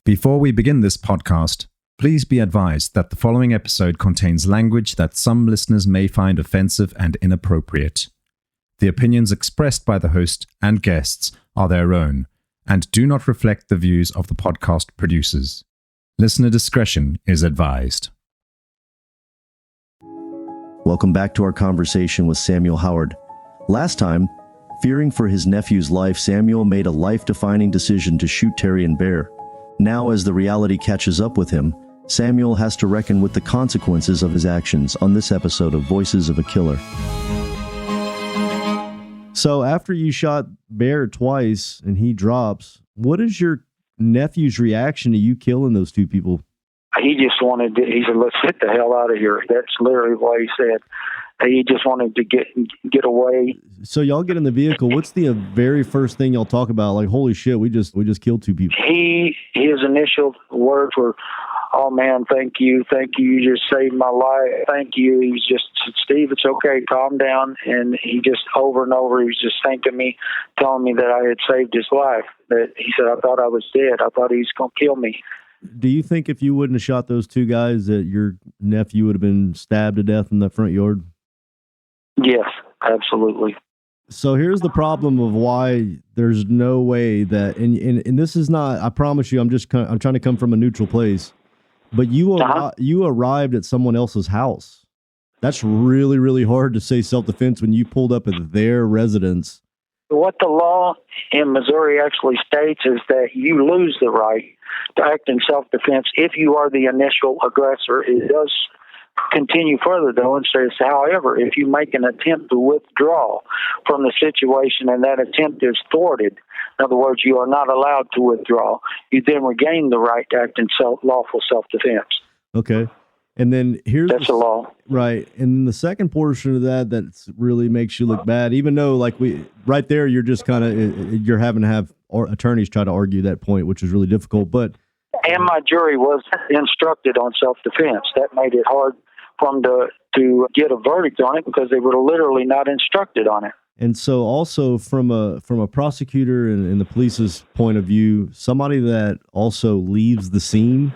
Before we begin this podcast, please be advised that the following episode contains language that some listeners may find offensive and inappropriate. The opinions expressed by the host and guests are their own and do not reflect the views of the podcast producers. Listener discretion is advised. Welcome back to our conversation with Samuel Howard. Last time, fearing for his nephew's life, Samuel made a life-defining decision to shoot Terry and Bear. Now, as the reality catches up with him, Samuel has to reckon with the consequences of his actions on this episode of Voices of a Killer. So after you shot Bear twice and he drops, what is your nephew's reaction to you killing those two people? He just wanted to, he said, let's get the hell out of here. That's literally what he said. He just wanted to get away. So y'all get in the vehicle. What's the very first thing y'all talk about? Like, holy shit, we just killed two people. His initial words were, oh man, thank you. You just saved my life. Thank you. He was just, Steve, it's okay. Calm down. And he just over and over, he was just thanking me, telling me that I had saved his life. That he said, I thought I was dead. I thought he was going to kill me. Do you think if you wouldn't have shot those two guys that your nephew would have been stabbed to death in the front yard? Yes, absolutely. So here's the problem of why there's no way that, and this is not, I promise you, I'm trying to come from a neutral place, but you arrived at someone else's house. That's really, really hard to say self-defense when you pulled up at their residence. What the law in Missouri actually states is that you lose the right to act in self-defense if you are the initial aggressor. It does continue further, though, and says, however, if you make an attempt to withdraw from the situation and that attempt is thwarted, in other words, you are not allowed to withdraw, you then regain the right to act in lawful self-defense. Okay. And then that's the law. Right. And then the second portion of that really makes you look bad, even though right there, you're just you're having to have attorneys try to argue that point, which is really difficult. And my jury was instructed on self-defense. That made it hard for them to get a verdict on it because they were literally not instructed on it. And so also from a prosecutor and the police's point of view, somebody that also leaves the scene,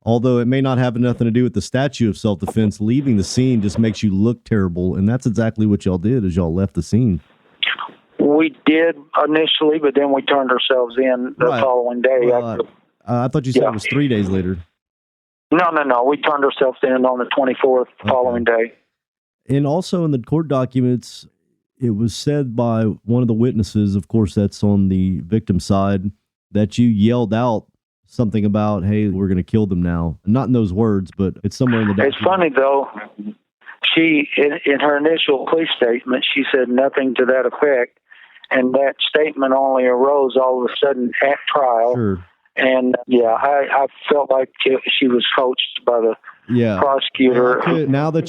although it may not have nothing to do with the statute of self-defense, leaving the scene just makes you look terrible. And that's exactly what y'all did, is y'all left the scene. We did initially, but then we turned ourselves in the following day. Well, I thought you said it was 3 days later. No. We turned ourselves in on the 24th following day. And also in the court documents, it was said by one of the witnesses, of course, that's on the victim side, that you yelled out something about, hey, we're going to kill them now. Not in those words, but it's somewhere in the document. It's funny, though. She, in her initial police statement, she said nothing to that effect. And that statement only arose all of a sudden at trial. Sure. And, I felt like she was coached by the prosecutor. Now that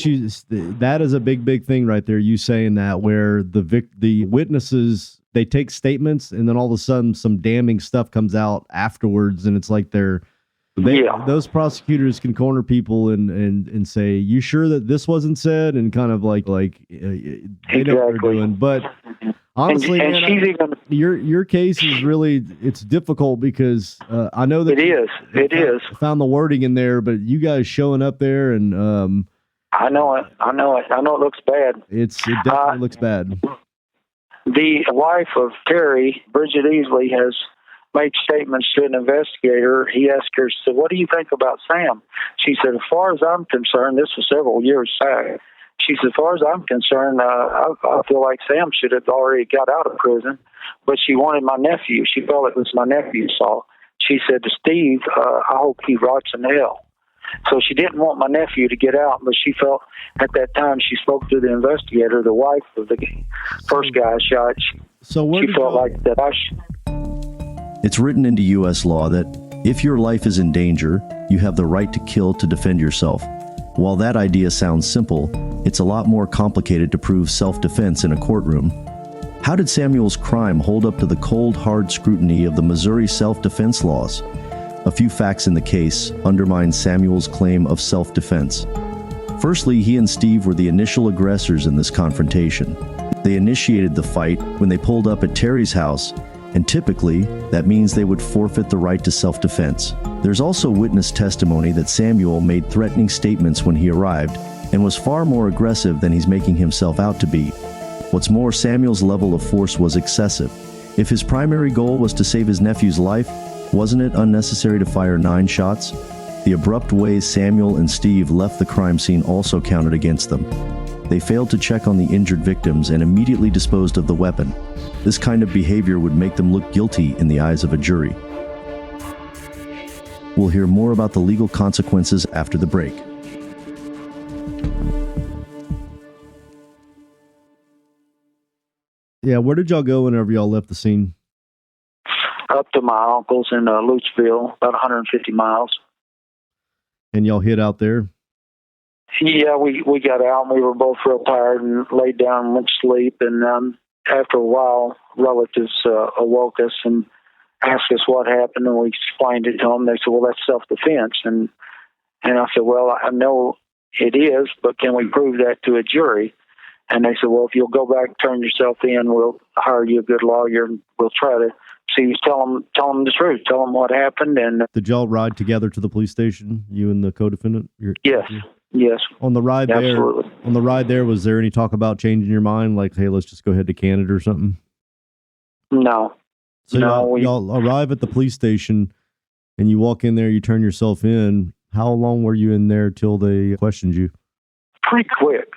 that is a big thing right there, you saying that, where the witnesses, they take statements and then all of a sudden some damning stuff comes out afterwards. And it's like those prosecutors can corner people and say, you sure that this wasn't said? And kind of like they know what they're doing. But honestly, and man, your case is really, it's difficult because I know that it is. I found the wording in there, but you guys showing up there and I know it. I know it looks bad. It definitely looks bad. The wife of Terry, Bridget Easley, has made statements to an investigator. He asked her, so what do you think about Sam? She said, as far as I'm concerned, this was several years back. She said, as far as I'm concerned, I feel like Sam should have already got out of prison, but she wanted my nephew. She felt it was my nephew's fault. She said to Steve, I hope he rots in hell. So she didn't want my nephew to get out, but she felt at that time, she spoke to the investigator, the wife of the first guy shot. She felt like that I should. It's written into U.S. law that if your life is in danger, you have the right to kill to defend yourself. While that idea sounds simple, it's a lot more complicated to prove self-defense in a courtroom. How did Samuel's crime hold up to the cold, hard scrutiny of the Missouri self-defense laws? A few facts in the case undermine Samuel's claim of self-defense. Firstly, he and Steve were the initial aggressors in this confrontation. They initiated the fight when they pulled up at Terry's house and typically, that means they would forfeit the right to self-defense. There's also witness testimony that Samuel made threatening statements when he arrived and was far more aggressive than he's making himself out to be. What's more, Samuel's level of force was excessive. If his primary goal was to save his nephew's life, wasn't it unnecessary to fire 9 shots? The abrupt way Samuel and Steve left the crime scene also counted against them. They failed to check on the injured victims and immediately disposed of the weapon. This kind of behavior would make them look guilty in the eyes of a jury. We'll hear more about the legal consequences after the break. Yeah, where did y'all go whenever y'all left the scene? Up to my uncle's in Luceville, about 150 miles. And y'all hid out there? Yeah, we got out and we were both real tired and laid down and went to sleep. And after a while, relatives awoke us and asked us what happened, and we explained it to them. They said, well, that's self-defense. And I said, well, I know it is, but can we prove that to a jury? And they said, well, if you'll go back, turn yourself in, we'll hire you a good lawyer, and we'll try to see, tell them the truth, tell them what happened. And did y'all ride together to the police station, you and the co-defendant? Yes. On the ride absolutely. there, was there any talk about changing your mind? Like, hey, let's just go ahead to Canada or something? No. So no, y'all arrive at the police station and you walk in there, you turn yourself in. How long were you in there till they questioned you? Pretty quick.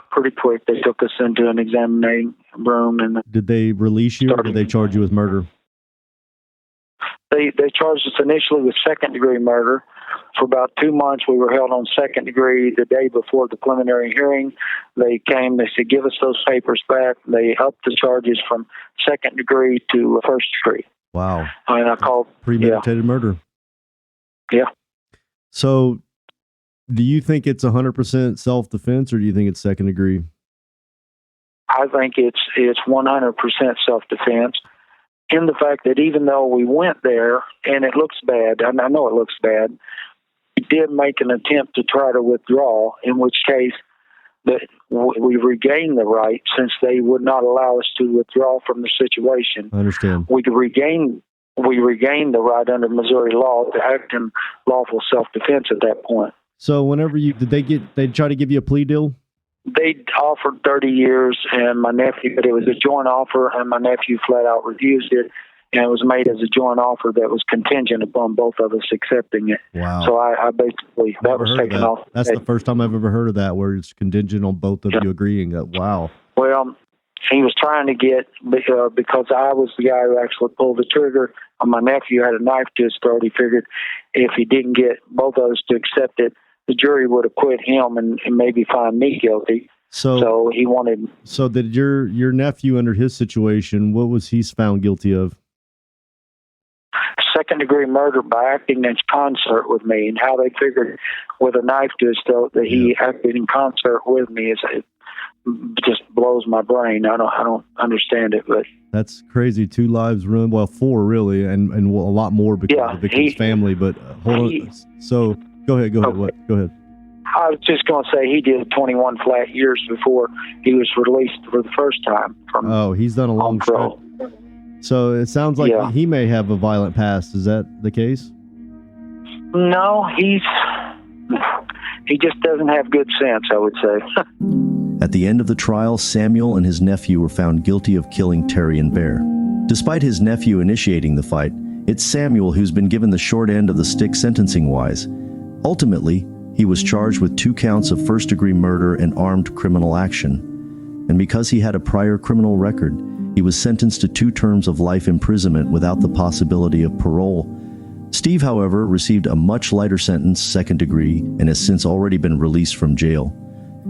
They took us into an examining room. And did they release you or did they charge you with murder? They charged us initially with second-degree murder. For about 2 months, we were held on second degree. The day before the preliminary hearing, they came, they said, give us those papers back. They upped the charges from second degree to first degree. Wow. And I called... premeditated murder. Yeah. So, do you think it's 100% self-defense or do you think it's second degree? I think it's 100% self-defense. In the fact that even though we went there, and it looks bad, and I know it looks bad, we did make an attempt to try to withdraw, in which case that we regained the right, since they would not allow us to withdraw from the situation. I understand. We regained the right under Missouri law to act in lawful self-defense at that point. So whenever they try to give you a plea deal? They offered 30 years, and my nephew, but it was a joint offer, and my nephew flat out refused it, and it was made as a joint offer that was contingent upon both of us accepting it. Wow. So I basically, that was taken off. That's the first time I've ever heard of that, where it's contingent on both of you agreeing. Wow. Well, he was trying to get, because I was the guy who actually pulled the trigger, and my nephew had a knife to his throat. He figured if he didn't get both of us to accept it, the jury would acquit him and maybe find me guilty. So he wanted... So did your nephew, under his situation, what was he found guilty of? Second-degree murder by acting in concert with me, and how they figured with a knife to his throat that he acted in concert with me it just blows my brain. I don't understand it, but that's crazy. 2 lives ruined. Well, 4 really, and a lot more because of the victim's family. But hold on. So go ahead. Okay. What? Go ahead. I was just going to say he did 21 flat years before he was released for the first time. He's done a long stretch. So it sounds like he may have a violent past. Is that the case? No, he just doesn't have good sense, I would say. At the end of the trial, Samuel and his nephew were found guilty of killing Terry and Bear. Despite his nephew initiating the fight, it's Samuel who's been given the short end of the stick sentencing-wise. Ultimately, he was charged with 2 counts of first-degree murder and armed criminal action. And because he had a prior criminal record, he was sentenced to 2 terms of life imprisonment without the possibility of parole. Steve, however, received a much lighter sentence, second degree, and has since already been released from jail.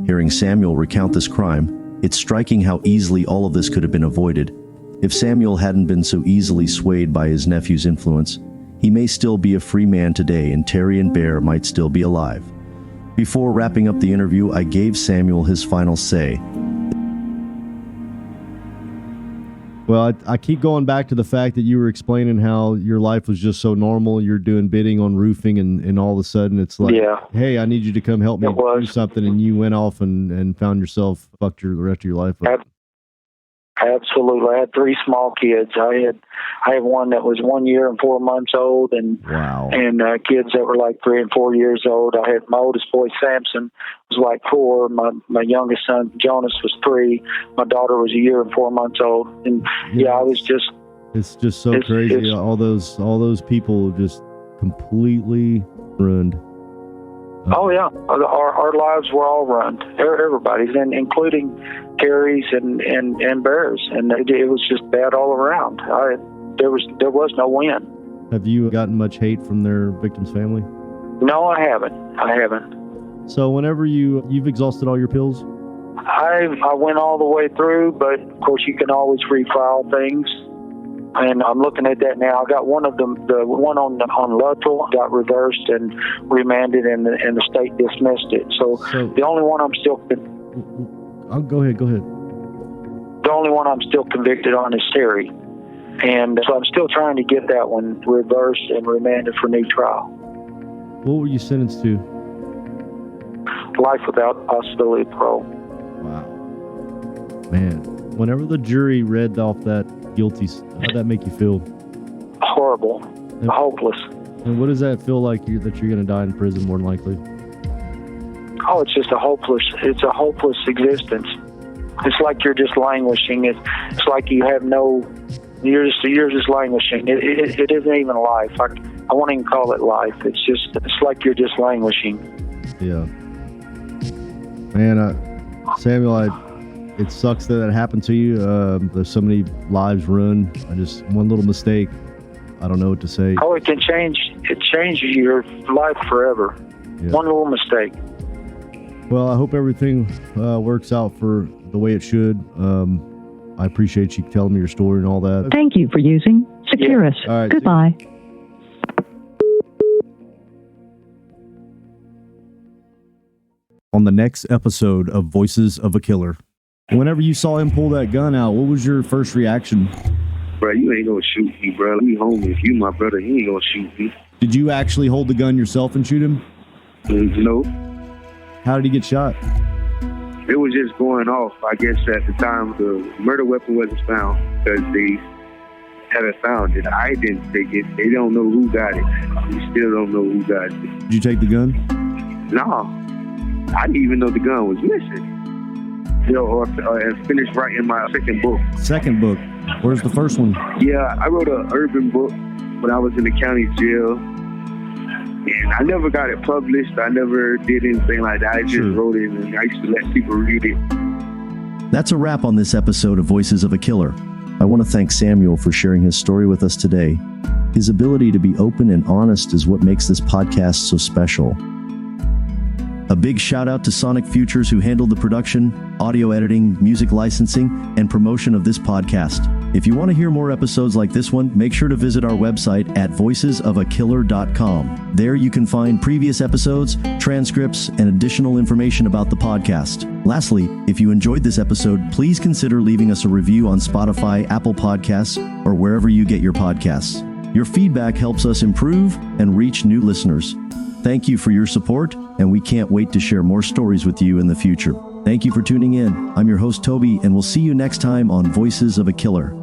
Hearing Samuel recount this crime, it's striking how easily all of this could have been avoided. If Samuel hadn't been so easily swayed by his nephew's influence, he may still be a free man today, and Terry and Bear might still be alive. Before wrapping up the interview, I gave Samuel his final say. Well, I keep going back to the fact that you were explaining how your life was just so normal. You're doing bidding on roofing, and all of a sudden it's like, hey, I need you to come help me do something. And you went off and found yourself fucked the rest of your life up. Absolutely. I had 3 small kids. I had one that was 1 year and 4 months old, and wow, and kids that were like 3 and 4 years old. I had my oldest boy Samson was like 4. My youngest son Jonas was 3. My daughter was 1 year and 4 months old. And I was just. It's just so crazy. All those people just completely ruined. Oh yeah, our lives were all ruined. Everybody's, and including Terry's and Bear's, and it was just bad all around. There was no win. Have you gotten much hate from their victim's family? No, I haven't. So whenever you've exhausted all your pills? I went all the way through, but of course you can always refile things. And I'm looking at that now. I got one of them, the one on Luttrell got reversed and remanded, and the state dismissed it. So the only one I'm still. Go ahead. The only one I'm still convicted on is Terry, and so I'm still trying to get that one reversed and remanded for new trial. What were you sentenced to? Life without possibility of parole. Wow, man. Whenever the jury read off that guilty, how'd that make you feel? Horrible. Hopeless. And what does that feel like that you're going to die in prison more than likely? Oh, it's just a hopeless existence. It's like you're just languishing. It's like you have you're just languishing. It isn't even life. I won't even call it life. It's like you're just languishing. Yeah. Man, Samuel, it sucks that happened to you. There's so many lives ruined. One little mistake. I don't know what to say. Oh, it can change. It changes your life forever. Yeah. One little mistake. Well, I hope everything works out for the way it should. I appreciate you telling me your story and all that. Thank you for using Securus. All right, goodbye. On the next episode of Voices of a Killer. Whenever you saw him pull that gun out, what was your first reaction? Bro, you ain't gonna shoot me, bro. Let me home. If you my brother, you ain't gonna shoot me. Did you actually hold the gun yourself and shoot him? No. How did he get shot? It was just going off. I guess at the time the murder weapon wasn't found because they haven't found it. I didn't take it. They don't know who got it. We still don't know who got it. Did you take the gun? No. I didn't even know the gun was missing. I finished writing my second book. Second book? Where's the first one? Yeah, I wrote an urban book when I was in the county jail. And I never got it published. I never did anything like that. I just wrote it, and I used to let people read it. That's a wrap on this episode of Voices of a Killer. I want to thank Samuel for sharing his story with us today. His ability to be open and honest is what makes this podcast so special. A big shout out to Sonic Futures, who handled the production, audio editing, music licensing, and promotion of this podcast. If you want to hear more episodes like this one, make sure to visit our website at voicesofakiller.com. There you can find previous episodes, transcripts, and additional information about the podcast. Lastly, if you enjoyed this episode, please consider leaving us a review on Spotify, Apple Podcasts, or wherever you get your podcasts. Your feedback helps us improve and reach new listeners. Thank you for your support, and we can't wait to share more stories with you in the future. Thank you for tuning in. I'm your host, Toby, and we'll see you next time on Voices of a Killer.